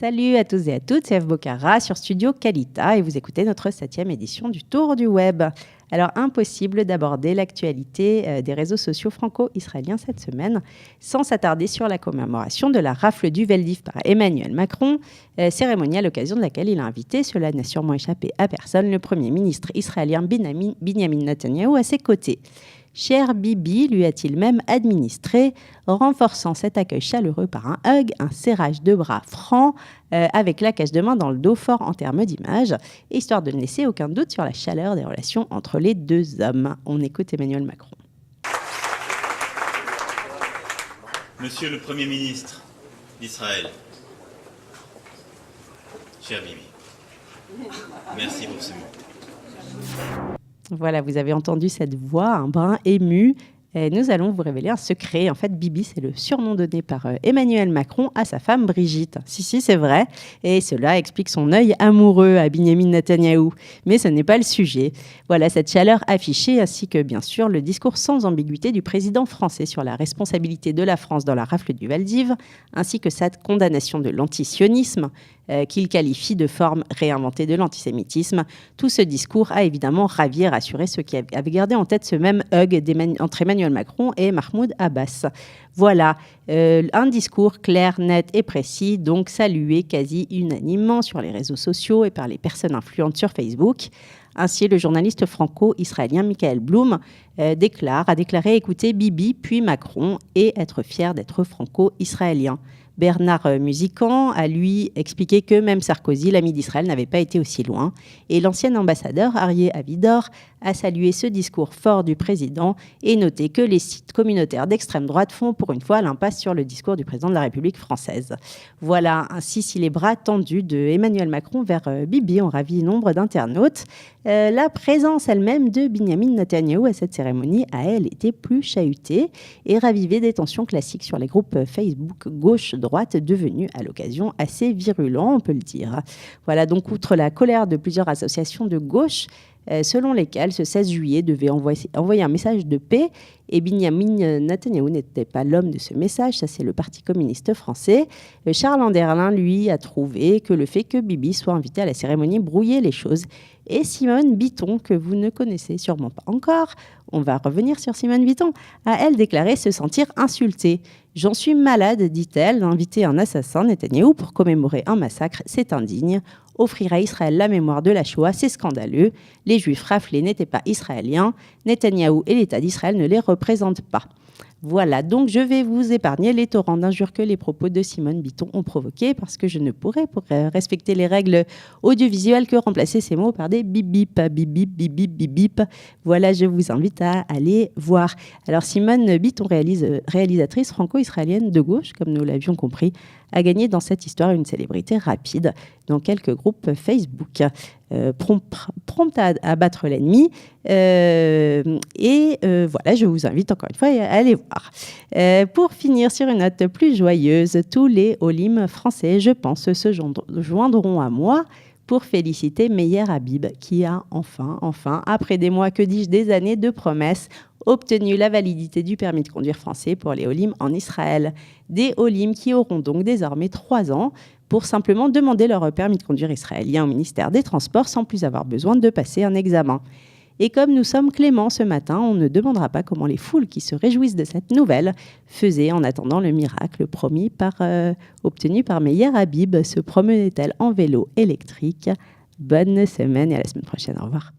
Salut à tous et à toutes, c'est Eve Bocara sur Studio Kalita et vous écoutez notre 7e édition du Tour du Web. Alors, impossible d'aborder l'actualité des réseaux sociaux franco-israéliens cette semaine sans s'attarder sur la commémoration de la rafle du Veldiv par Emmanuel Macron, cérémonie à l'occasion de laquelle il a invité, cela n'a sûrement échappé à personne, le Premier ministre israélien Binyamin Netanyahou à ses côtés. Cher Bibi, lui a-t-il même administré, renforçant cet accueil chaleureux par un hug, un serrage de bras franc, avec la claquage de main dans le dos fort en termes d'image, histoire de ne laisser aucun doute sur la chaleur des relations entre les deux hommes. On écoute Emmanuel Macron. Monsieur le Premier ministre d'Israël, cher Bibi, merci pour ce mot. Voilà, vous avez entendu cette voix, un brin ému. Et nous allons vous révéler un secret. En fait, Bibi, c'est le surnom donné par Emmanuel Macron à sa femme Brigitte. Si, c'est vrai. Et cela explique son œil amoureux à Binyamin Netanyahou. Mais ce n'est pas le sujet. Voilà, cette chaleur affichée, ainsi que, bien sûr, le discours sans ambiguïté du président français sur la responsabilité de la France dans la rafle du Veldiv, ainsi que sa condamnation de l'antisionisme, qu'il qualifie de forme réinventée de l'antisémitisme. Tout ce discours a évidemment ravi et rassuré ceux qui avaient gardé en tête ce même hug entre Emmanuel Macron et Mahmoud Abbas. Voilà, un discours clair, net et précis, donc salué quasi unanimement sur les réseaux sociaux et par les personnes influentes sur Facebook. Ainsi, le journaliste franco-israélien Michael Blum a déclaré écouter Bibi puis Macron et être fier d'être franco-israélien. Bernard Musican a, lui, expliqué que même Sarkozy, l'ami d'Israël, n'avait pas été aussi loin. Et l'ancien ambassadeur, Arié Avidor, a salué ce discours fort du président et noté que les sites communautaires d'extrême droite font pour une fois l'impasse sur le discours du président de la République française. Voilà, ainsi, si les bras tendus de Emmanuel Macron vers Bibi ont ravi nombre d'internautes, la présence elle-même de Binyamin Netanyahou à cette cérémonie a, elle, été plus chahutée et ravivé des tensions classiques sur les groupes Facebook gauche-droite devenus à l'occasion assez virulents, on peut le dire. Voilà, donc outre la colère de plusieurs associations de gauche, selon lesquelles ce 16 juillet devait envoyer un message de paix, et Binyamin Netanyahou n'était pas l'homme de ce message, ça c'est le Parti communiste français. Charles Anderlin, lui, a trouvé que le fait que Bibi soit invité à la cérémonie brouillait les choses. Et Simone Bitton, que vous ne connaissez sûrement pas encore, on va revenir sur Simone Bitton, a elle déclaré se sentir insultée. « J'en suis malade, dit-elle, d'inviter un assassin, Netanyahou, pour commémorer un massacre, c'est indigne. Offrir à Israël la mémoire de la Shoah, c'est scandaleux. Les Juifs raflés n'étaient pas israéliens. Netanyahou et l'État d'Israël ne les représentent pas. » Voilà, donc je vais vous épargner les torrents d'injures que les propos de Simone Bitton ont provoqués parce que je ne pourrais, pour respecter les règles audiovisuelles, que remplacer ces mots par des bip bip, bip bip, bip bip, bip bip. Voilà, je vous invite à aller voir. Alors Simone Bitton, réalisatrice franco-israélienne de gauche, comme nous l'avions compris, a gagné dans cette histoire une célébrité rapide dans quelques groupes Facebook. Prompte à battre l'ennemi. Voilà, je vous invite encore une fois à aller voir. Pour finir sur une note plus joyeuse, tous les Olim français, je pense, se joindront à moi pour féliciter Meyer Habib, qui a enfin, après des mois, que dis-je, des années de promesses, obtenu la validité du permis de conduire français pour les Olim en Israël. Des Olim qui auront donc désormais 3 ans pour simplement demander leur permis de conduire israélien au ministère des Transports sans plus avoir besoin de passer un examen. Et comme nous sommes cléments ce matin, on ne demandera pas comment les foules qui se réjouissent de cette nouvelle faisaient en attendant le miracle obtenu par Meyer Habib. Se promenait-elle en vélo électrique ? Bonne semaine et à la semaine prochaine. Au revoir.